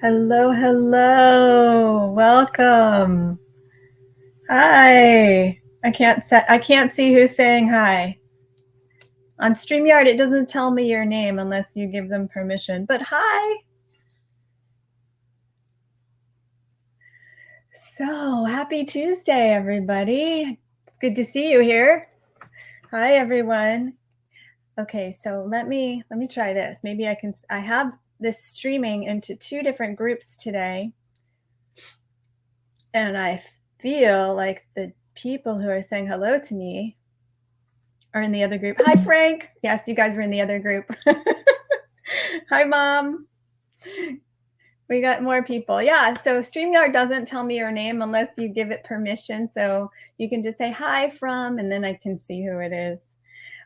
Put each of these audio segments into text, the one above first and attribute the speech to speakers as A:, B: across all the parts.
A: Hello, hello. Welcome. Hi. I can't see who's saying hi. On StreamYard, it doesn't tell me your name unless you give them permission. But hi. So, happy Tuesday, everybody. It's good to see you here. Hi, everyone. Okay, so let me try this. Maybe I have this streaming into two different groups today, and I feel like the people who are saying hello to me are in the other group. Hi, Frank. Yes, you guys were in the other group. Hi, Mom. We got more people. Yeah, so StreamYard doesn't tell me your name unless you give it permission. So you can just say hi from, and then I can see who it is.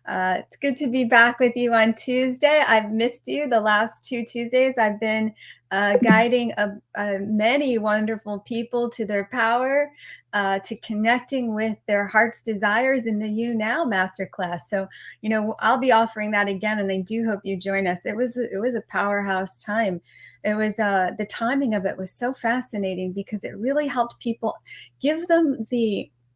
A: It's good to be back with you on Tuesday. I've missed you the last two Tuesdays. I've been guiding many wonderful people to their power, to connecting with their heart's desires in the You Now Masterclass. So, I'll be offering that again, and I do hope you join us. It was a powerhouse time. It was the timing of it was so fascinating because it really helped people give them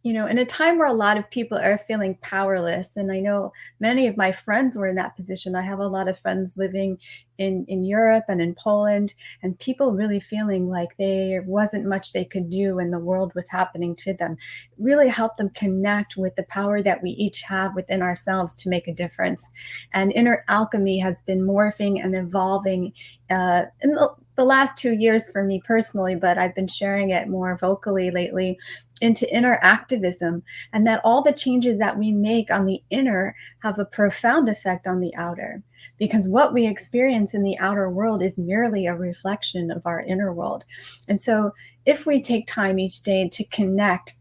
A: in a time where a lot of people are feeling powerless, and I know many of my friends were in that position. I have a lot of friends living in Europe and in Poland, and people really feeling like there wasn't much they could do when the world was happening to them. It really helped them connect with the power that we each have within ourselves to make a difference. And inner alchemy has been morphing and evolving in the last 2 years for me personally, but I've been sharing it more vocally lately into inner activism, and that all the changes that we make on the inner have a profound effect on the outer, because what we experience in the outer world is merely a reflection of our inner world. And so if we take time each day to connect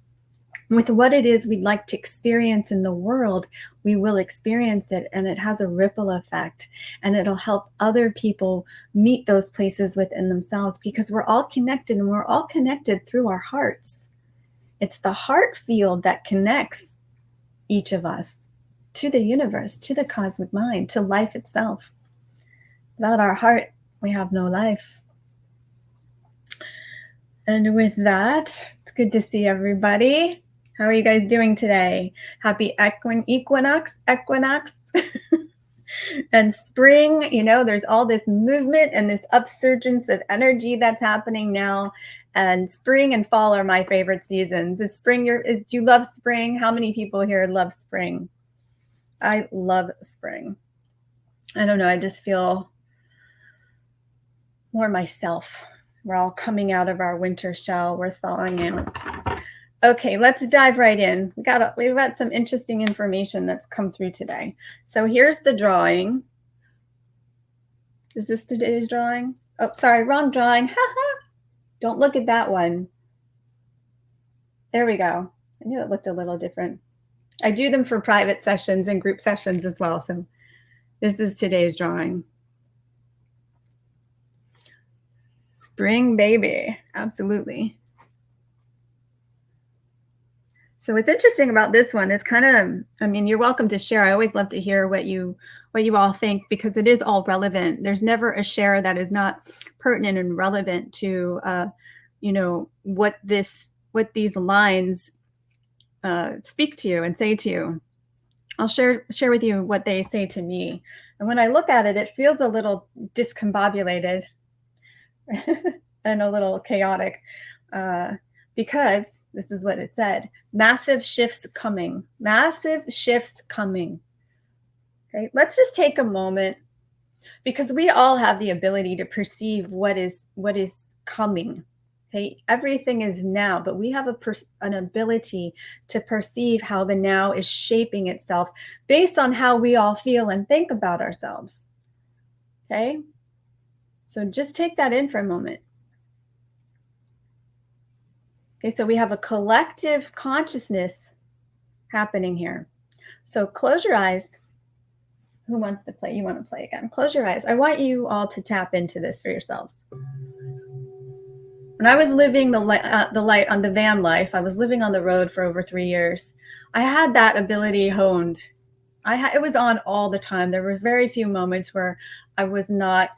A: with what it is we'd like to experience in the world, we will experience it, and it has a ripple effect, and it'll help other people meet those places within themselves, because we're all connected, and we're all connected through our hearts. It's the heart field that connects each of us to the universe, to the cosmic mind, to life itself. Without our heart, we have no life. And with that, it's good to see everybody. How are you guys doing today? Happy equinox. And spring, there's all this movement and this upsurgence of energy that's happening now. And spring and fall are my favorite seasons. Do you love spring? How many people here love spring? I love spring. I don't know, I just feel more myself. We're all coming out of our winter shell. We're thawing in. Okay, let's dive right in. We've got some interesting information that's come through today. So here's the drawing. Is this today's drawing? Oh, sorry, wrong drawing. Don't look at that one. There we go. I knew it looked a little different. I do them for private sessions and group sessions as well. So this is today's drawing. Spring baby, absolutely. So what's interesting about this one is you're welcome to share. I always love to hear what you all think, because it is all relevant. There's never a share that is not pertinent and relevant to what these lines speak to you and say to you. I'll share with you what they say to me. And when I look at it, it feels a little discombobulated and a little chaotic. Because this is what it said: massive shifts coming. Massive shifts coming. Okay, let's just take a moment, because we all have the ability to perceive what is coming. Okay, everything is now, but we have an ability to perceive how the now is shaping itself based on how we all feel and think about ourselves. Okay, so just take that in for a moment. Okay, so we have a collective consciousness happening here. So close your eyes. Who wants to play? You want to play again? Close your eyes. I want you all to tap into this for yourselves. When I was living the light on the van life, I was living on the road for over 3 years. I had that ability honed. It was on all the time. There were very few moments where I was not,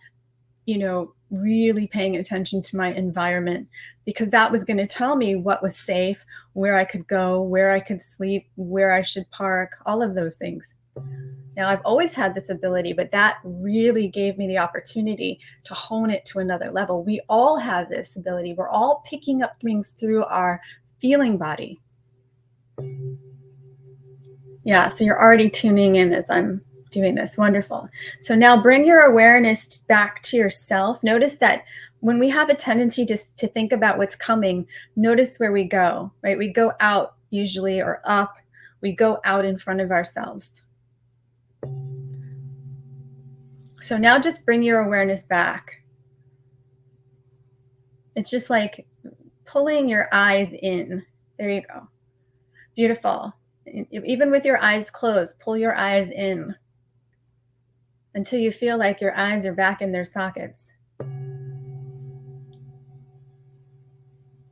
A: really paying attention to my environment because that was going to tell me what was safe, where I could go, where I could sleep, where I should park, all of those things. Now, I've always had this ability, but that really gave me the opportunity to hone it to another level. We all have this ability. We're all picking up things through our feeling body. Yeah, so you're already tuning in as I'm doing this. Wonderful. So now bring your awareness back to yourself. Notice that when we have a tendency to think about what's coming, notice where we go, right? We go out usually or up. We go out in front of ourselves. So now just bring your awareness back. It's just like pulling your eyes in. There you go. Beautiful. Even with your eyes closed, pull your eyes in until you feel like your eyes are back in their sockets.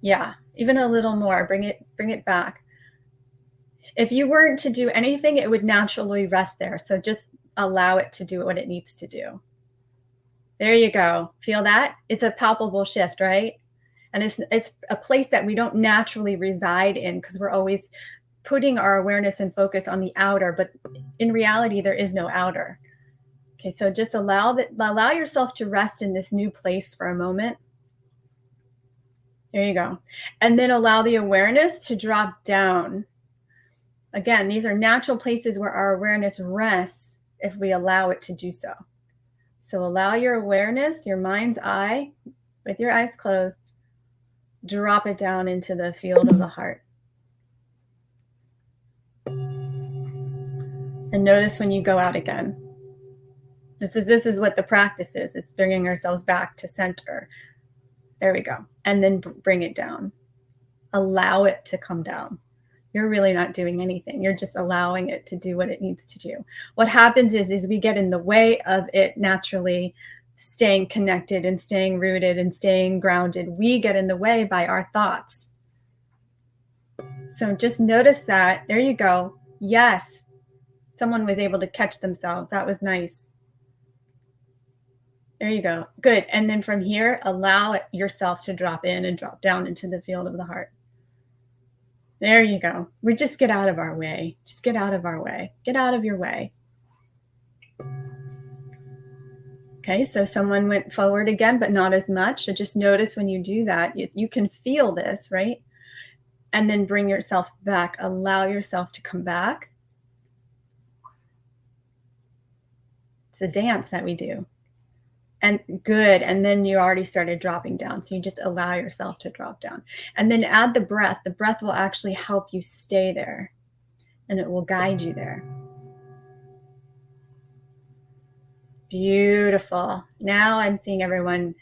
A: Yeah, even a little more. Bring it back. If you weren't to do anything, it would naturally rest there. So just allow it to do what it needs to do. There you go. Feel that? It's a palpable shift, right? And it's a place that we don't naturally reside in because we're always putting our awareness and focus on the outer, but in reality, there is no outer. Okay, so just allow yourself to rest in this new place for a moment. There you go. And then allow the awareness to drop down. Again, these are natural places where our awareness rests if we allow it to do so. So allow your awareness, your mind's eye, with your eyes closed, drop it down into the field of the heart. And notice when you go out again. This is what the practice is. It's bringing ourselves back to center. There we go. And then bring it down. Allow it to come down. You're really not doing anything. You're just allowing it to do what it needs to do. What happens is we get in the way of it naturally staying connected and staying rooted and staying grounded. We get in the way by our thoughts. So just notice that. There you go. Yes. Someone was able to catch themselves. That was nice. There you go. Good. And then from here, allow yourself to drop in and drop down into the field of the heart. There you go. We just get out of our way. Just get out of our way. Get out of your way. Okay, so someone went forward again, but not as much. So just notice when you do that, you can feel this, right? And then bring yourself back. Allow yourself to come back. It's a dance that we do. And good. And then you already started dropping down. So you just allow yourself to drop down. And then add the breath. The breath will actually help you stay there. And it will guide you there. Beautiful. Now I'm seeing everyone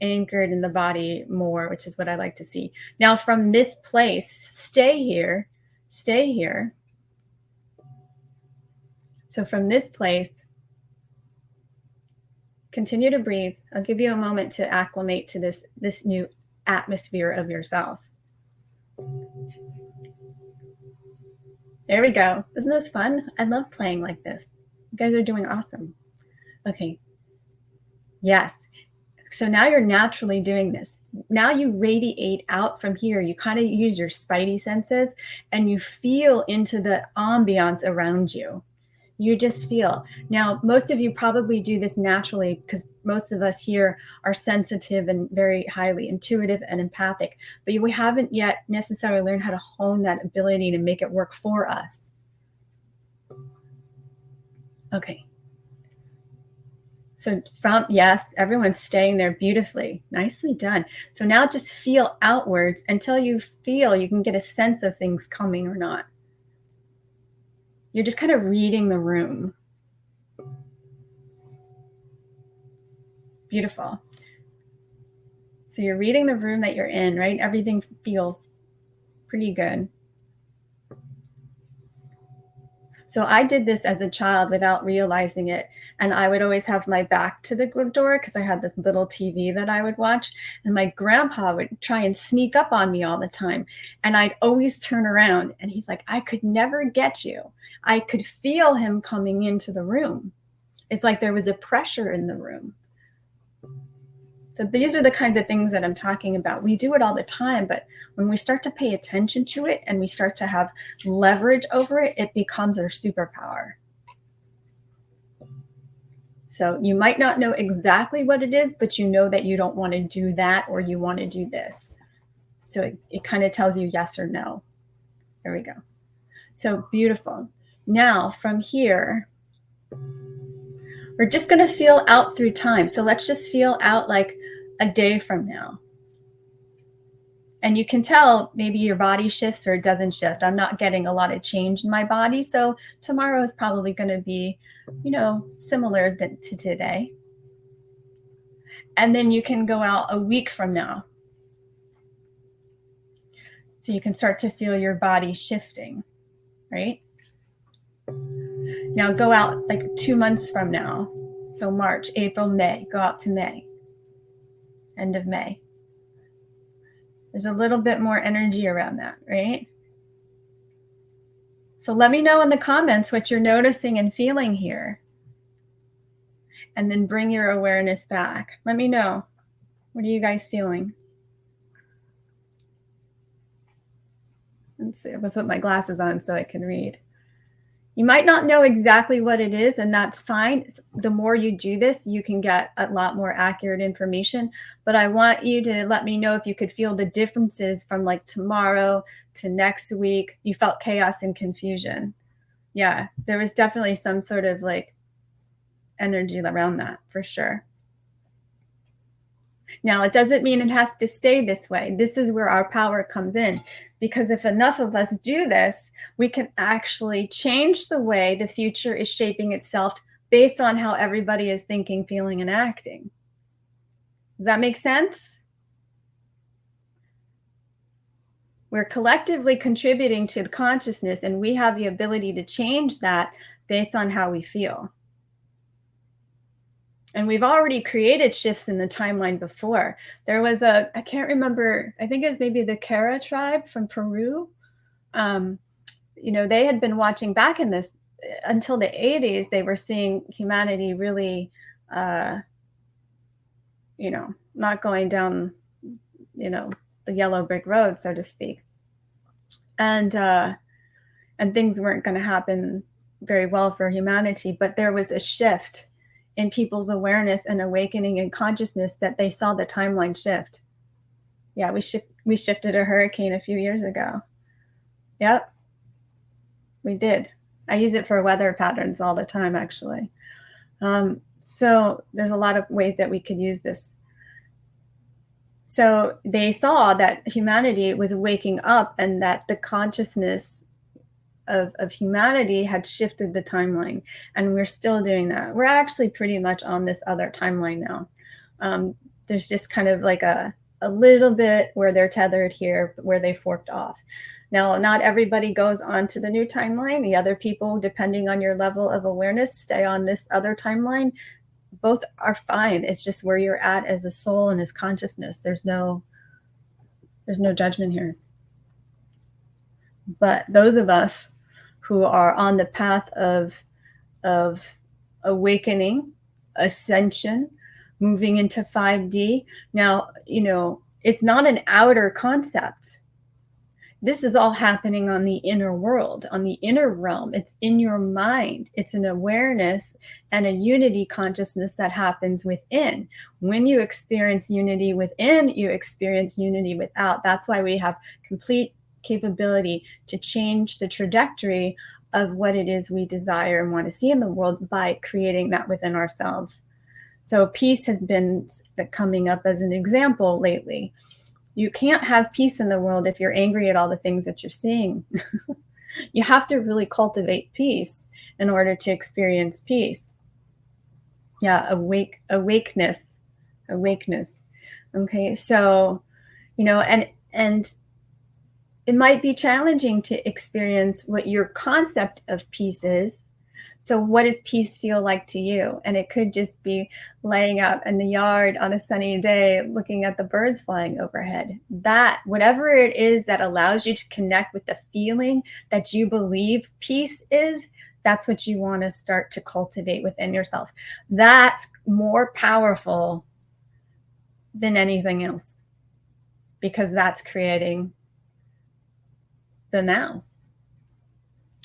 A: anchored in the body more, which is what I like to see. Now from this place, stay here. Stay here. So from this place, continue to breathe. I'll give you a moment to acclimate to this new atmosphere of yourself. There we go. Isn't this fun? I love playing like this. You guys are doing awesome. Okay. Yes. So now you're naturally doing this. Now you radiate out from here. You kind of use your spidey senses and you feel into the ambiance around you. You just feel. Now, most of you probably do this naturally because most of us here are sensitive and very highly intuitive and empathic, but we haven't yet necessarily learned how to hone that ability to make it work for us. Okay. So yes, everyone's staying there beautifully. Nicely done. So now just feel outwards until you feel you can get a sense of things coming or not. You're just kind of reading the room. Beautiful. So you're reading the room that you're in, right? Everything feels pretty good. So I did this as a child without realizing it. And I would always have my back to the door because I had this little TV that I would watch. And my grandpa would try and sneak up on me all the time. And I'd always turn around and he's like, I could never get you. I could feel him coming into the room. It's like there was a pressure in the room. So these are the kinds of things that I'm talking about. We do it all the time, but when we start to pay attention to it and we start to have leverage over it, it becomes our superpower. So you might not know exactly what it is, but you know that you don't want to do that or you want to do this. So it kind of tells you yes or no. There we go. So beautiful. Now from here, we're just going to feel out through time. So let's just feel out like a day from now. And you can tell maybe your body shifts or it doesn't shift. I'm not getting a lot of change in my body. So tomorrow is probably going to be, similar to today. And then you can go out a week from now. So you can start to feel your body shifting, right? Now go out like 2 months from now. So March, April, May, go out to May, end of May. There's a little bit more energy around that, right? So let me know in the comments what you're noticing and feeling here. And then bring your awareness back. Let me know. What are you guys feeling? Let's see, I'm gonna put my glasses on so I can read. You might not know exactly what it is, and that's fine. The more you do this, you can get a lot more accurate information. But I want you to let me know if you could feel the differences from like tomorrow to next week. You felt chaos and confusion. Yeah, there was definitely some sort of like energy around that for sure. Now, it doesn't mean it has to stay this way. This is where our power comes in, because if enough of us do this, we can actually change the way the future is shaping itself based on how everybody is thinking, feeling, and acting. Does that make sense? We're collectively contributing to the consciousness, and we have the ability to change that based on how we feel. And we've already created shifts in the timeline before. There was I can't remember, I think it was maybe the Kara tribe from Peru. They had been watching back in this until the 80s. They were seeing humanity really, not going down, the yellow brick road, so to speak. And things weren't going to happen very well for humanity. But there was a shift in people's awareness and awakening and consciousness that they saw the timeline shift. Yeah, we shifted a hurricane a few years ago. Yep, we did. I use it for weather patterns all the time, actually. So there's a lot of ways that we could use this. So they saw that humanity was waking up and that the consciousness of humanity had shifted the timeline, and we're still doing that. We're actually pretty much on this other timeline now. There's just kind of like a little bit where they're tethered here, where they forked off. Now, not everybody goes on to the new timeline. The other people, depending on your level of awareness, stay on this other timeline. Both are fine. It's just where you're at as a soul and as consciousness. There's no judgment here. But those of us who are on the path of awakening, ascension, moving into 5D. Now, it's not an outer concept. This is all happening on the inner world, on the inner realm. It's in your mind. It's an awareness and a unity consciousness that happens within. When you experience unity within, you experience unity without. That's why we have complete capability to change the trajectory of what it is we desire and want to see in the world by creating that within ourselves. So peace has been coming up as an example lately. You can't have peace in the world if you're angry at all the things that you're seeing. You have to really cultivate peace in order to experience peace. Yeah, awakeness. Okay, so, and it might be challenging to experience what your concept of peace is. So what does peace feel like to you? And it could just be laying out in the yard on a sunny day, looking at the birds flying overhead. That, whatever it is that allows you to connect with the feeling that you believe peace is, that's what you want to start to cultivate within yourself. That's more powerful than anything else, because that's creating the now.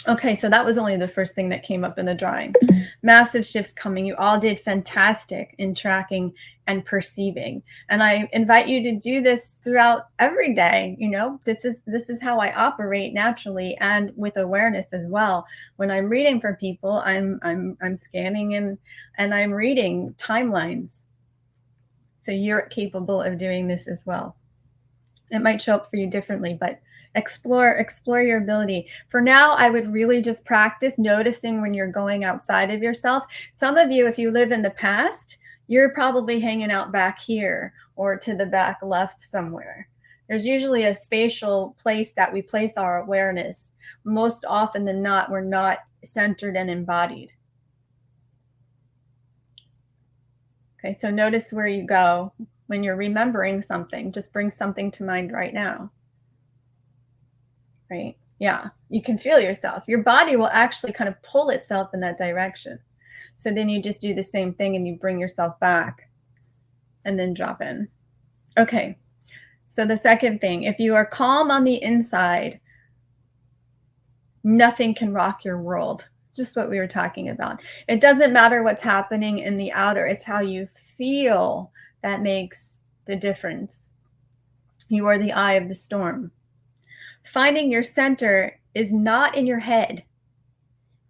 A: Okay, so that was only the first thing that came up in the drawing. Massive shifts coming. You all did fantastic in tracking and perceiving. And I invite you to do this throughout every day. You know, this is how I operate naturally and with awareness as well. When I'm reading for people, I'm scanning and I'm reading timelines. So you're capable of doing this as well. It might show up for you differently, but explore your ability. For now, I would really just practice noticing when you're going outside of yourself. Some of you, if you live in the past, you're probably hanging out back here or to the back left somewhere. There's usually a spatial place that we place our awareness. Most often than not, we're not centered and embodied. Okay, so notice where you go when you're remembering something. Just bring something to mind right now. Right? Yeah, you can feel yourself. Your body will actually kind of pull itself in that direction. So then you just do the same thing and you bring yourself back and then drop in. Okay, so the second thing, if you are calm on the inside, nothing can rock your world. Just what we were talking about. It doesn't matter what's happening in the outer, it's how you feel that makes the difference. You are the eye of the storm. Finding your center is not in your head.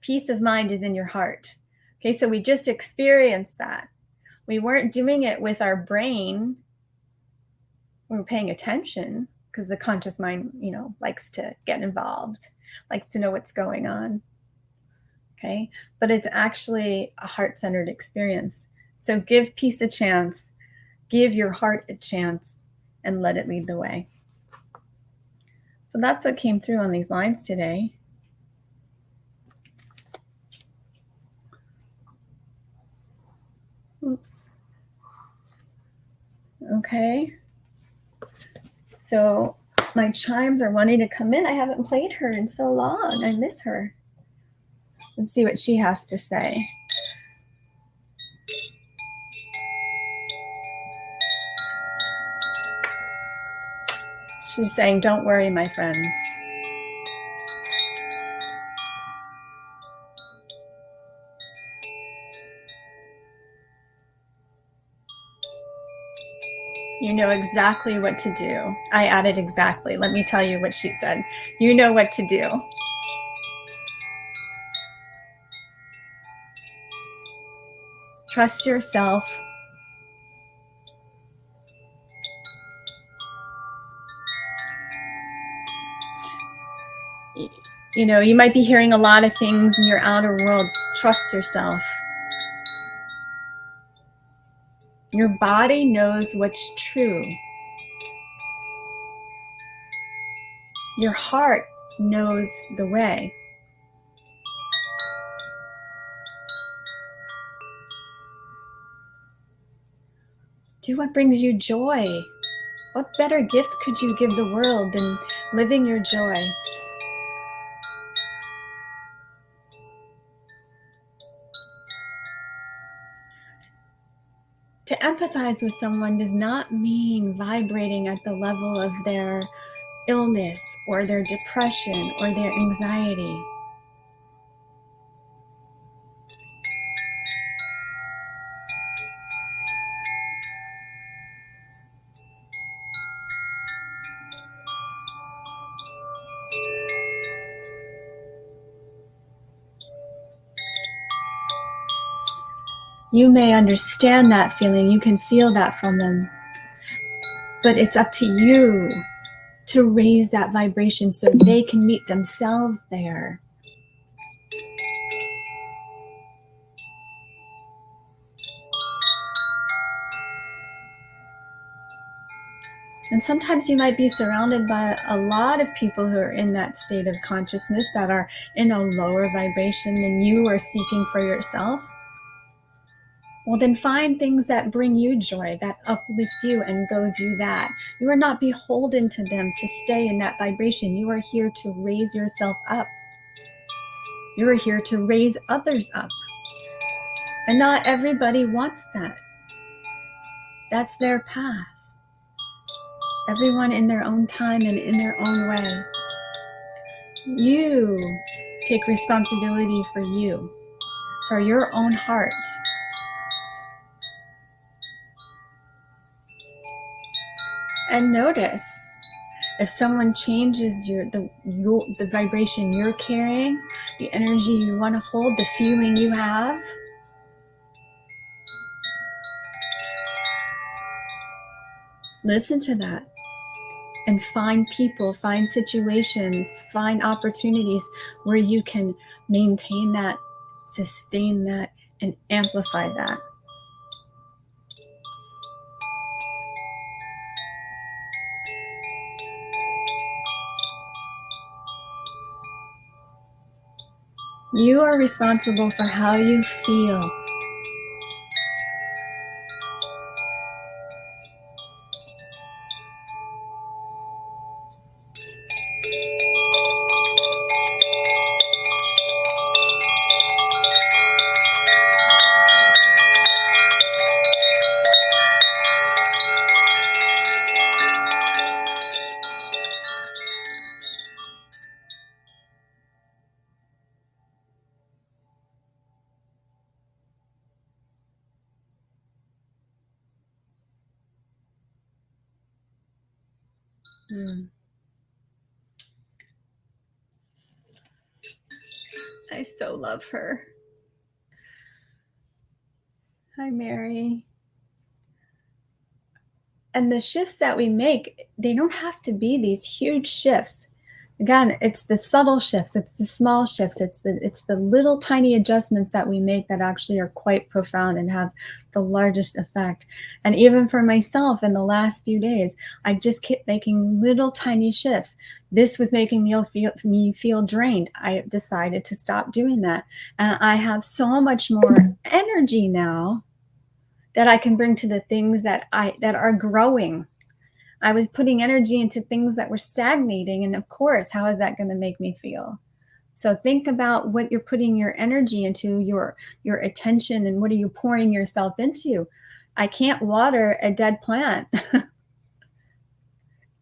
A: Peace of mind is in your heart. Okay, so we just experienced that. We weren't doing it with our brain. We were paying attention because the conscious mind, you know, likes to get involved, likes to know what's going on. Okay, but it's actually a heart-centered experience. So give peace a chance, give your heart a chance, and let it lead the way. So that's what came through on these lines today. Oops. Okay. So my chimes are wanting to come in. I haven't played her in so long. I miss her. Let's see what she has to say. She's saying, don't worry, my friends. You know exactly what to do. I added exactly. Let me tell you what she said. You know what to do. Trust yourself. You know, you might be hearing a lot of things in your outer world. Trust yourself. Your body knows what's true. Your heart knows the way. Do what brings you joy. What better gift could you give the world than living your joy? To empathize with someone does not mean vibrating at the level of their illness or their depression or their anxiety. You may understand that feeling, you can feel that from them, but it's up to you to raise that vibration so they can meet themselves there. And sometimes you might be surrounded by a lot of people who are in that state of consciousness that are in a lower vibration than you are seeking for yourself. Well, then find things that bring you joy, that uplift you, and go do that. You are not beholden to them to stay in that vibration. You are here to raise yourself up. You are here to raise others up. And not everybody wants that. That's their path. Everyone in their own time and in their own way. You take responsibility for you, for your own heart. And notice if someone changes the vibration you're carrying, the energy you want to hold, the feeling you have. Listen to that. And find people, find situations, find opportunities where you can maintain that, sustain that, and amplify that. You are responsible for how you feel. I so love her. Hi, Mary. And the shifts that we make, they don't have to be these huge shifts. Again, it's the subtle shifts, it's the small shifts, it's the little tiny adjustments that we make that actually are quite profound and have the largest effect. And even for myself in the last few days, I just kept making little tiny shifts. This was making me feel drained. I decided to stop doing that. And I have so much more energy now that I can bring to the things that are growing. I was putting energy into things that were stagnating. And of course, how is that going to make me feel? So think about what you're putting your energy into, your attention, and what are you pouring yourself into? I can't water a dead plant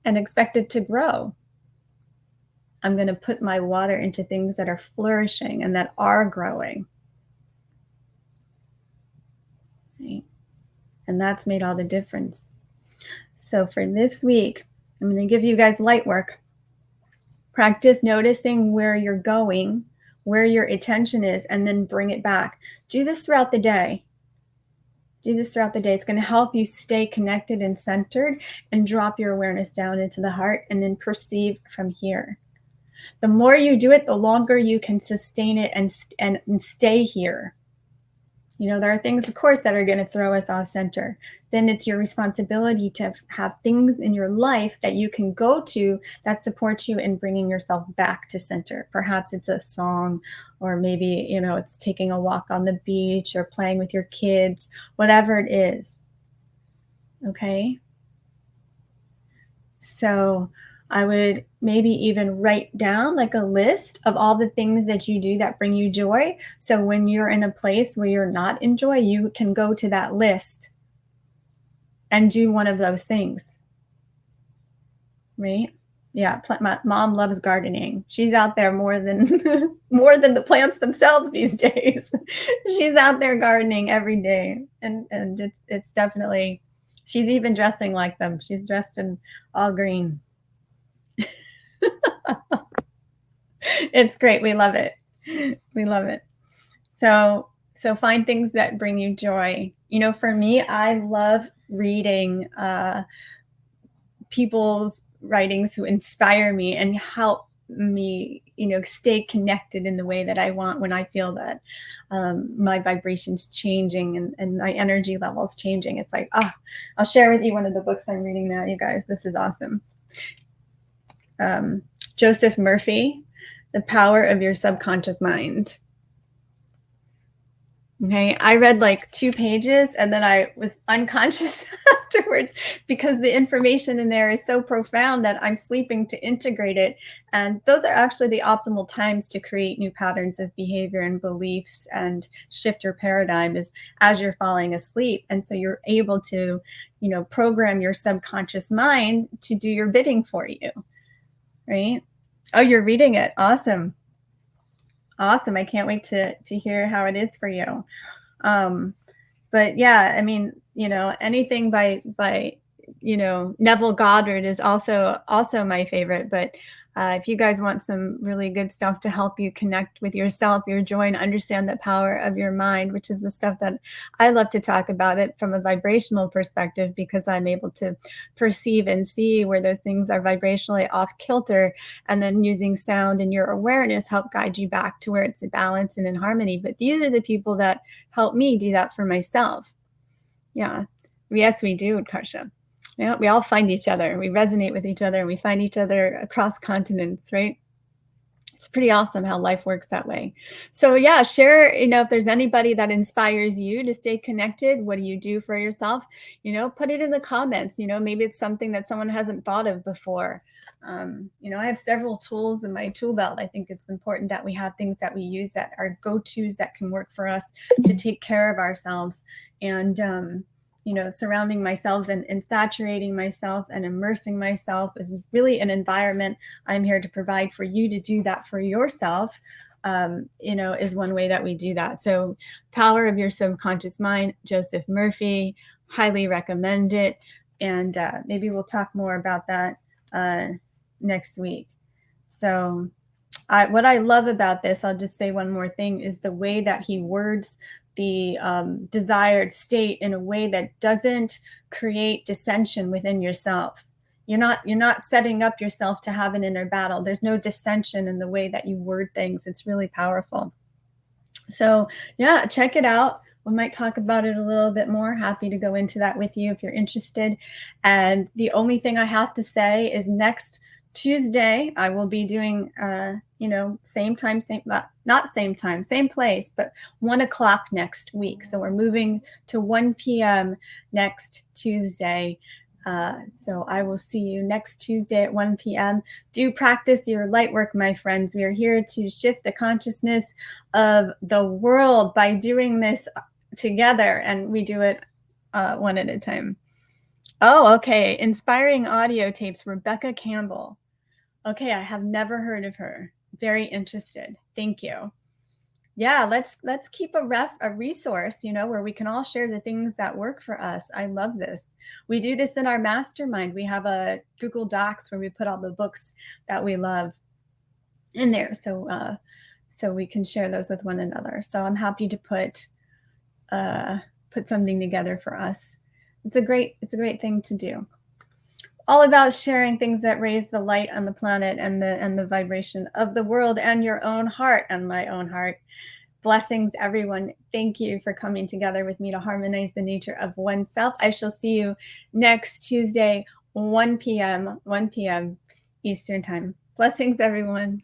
A: and expect it to grow. I'm going to put my water into things that are flourishing and that are growing. Right? And that's made all the difference. So for this week, I'm going to give you guys light work. Practice noticing where you're going, where your attention is, and then bring it back. Do this throughout the day. Do this throughout the day. It's going to help you stay connected and centered and drop your awareness down into the heart and then perceive from here. The more you do it, the longer you can sustain it and stay here. You know, there are things, of course, that are going to throw us off center. Then it's your responsibility to have things in your life that you can go to that support you in bringing yourself back to center. Perhaps it's a song, or maybe, you know, it's taking a walk on the beach or playing with your kids, whatever it is. Okay? So I would maybe even write down like a list of all the things that you do that bring you joy. So when you're in a place where you're not in joy, you can go to that list and do one of those things. Right? Yeah, my mom loves gardening. She's out there more than more than the plants themselves these days. She's out there gardening every day. And it's definitely, she's even dressing like them. She's dressed in all green. It's great. We love it. We love it. So find things that bring you joy. You know, for me, I love reading people's writings who inspire me and help me, you know, stay connected in the way that I want when I feel that my vibrations changing and my energy levels changing. It's like, I'll share with you one of the books I'm reading now, you guys. This is awesome. Joseph Murphy, The Power of Your Subconscious Mind. Okay, I read like 2 pages and then I was unconscious afterwards because the information in there is so profound that I'm sleeping to integrate it. And those are actually the optimal times to create new patterns of behavior and beliefs and shift your paradigm is as you're falling asleep. And so you're able to, program your subconscious mind to do your bidding for you, right? Oh, you're reading it. Awesome. Awesome. I can't wait to hear how it is for you. Um, but yeah, I mean, anything by Neville Goddard is also my favorite. But if you guys want some really good stuff to help you connect with yourself, your joy, and understand the power of your mind, which is the stuff that I love to talk about it from a vibrational perspective because I'm able to perceive and see where those things are vibrationally off kilter, and then using sound and your awareness help guide you back to where it's a balance and in harmony. But these are the people that help me do that for myself. Yeah. Yes, we do, Karsha. Yeah, we all find each other. We resonate with each other and we find each other across continents, right? It's pretty awesome how life works that way. So yeah, share, if there's anybody that inspires you to stay connected, what do you do for yourself? Put it in the comments. Maybe it's something that someone hasn't thought of before. I have several tools in my tool belt. I think it's important that we have things that we use that are go-tos that can work for us to take care of ourselves. And surrounding myself and saturating myself and immersing myself is really an environment I'm here to provide for you to do that for yourself. Is one way that we do that. So, Power of Your Subconscious Mind, Joseph Murphy, highly recommend it. And maybe we'll talk more about that next week. So, what I love about this, I'll just say one more thing, is the way that he words the desired state in a way that doesn't create dissension within yourself. You're not setting up yourself to have an inner battle. There's no dissension in the way that you word things. It's really powerful. So yeah, check it out. We might talk about it a little bit more. Happy to go into that with you if you're interested. And the only thing I have to say is next Tuesday, I will be doing, same time, not same time, same place, but 1 o'clock next week. So we're moving to 1 p.m. next Tuesday. So I will see you next Tuesday at 1 p.m. Do practice your light work, my friends. We are here to shift the consciousness of the world by doing this together, and we do it one at a time. Oh, okay. Inspiring audio tapes, Rebecca Campbell. Okay, I have never heard of her. Very interested. Thank you. Yeah, let's keep a resource, where we can all share the things that work for us. I love this. We do this in our mastermind. We have a Google Docs where we put all the books that we love in there, so we can share those with one another. So I'm happy to put something together for us. It's a great thing to do. All about sharing things that raise the light on the planet and the vibration of the world and your own heart and my own heart. Blessings, everyone. Thank you for coming together with me to harmonize the nature of oneself. I shall see you next Tuesday, 1 p.m. Eastern Time. Blessings, everyone.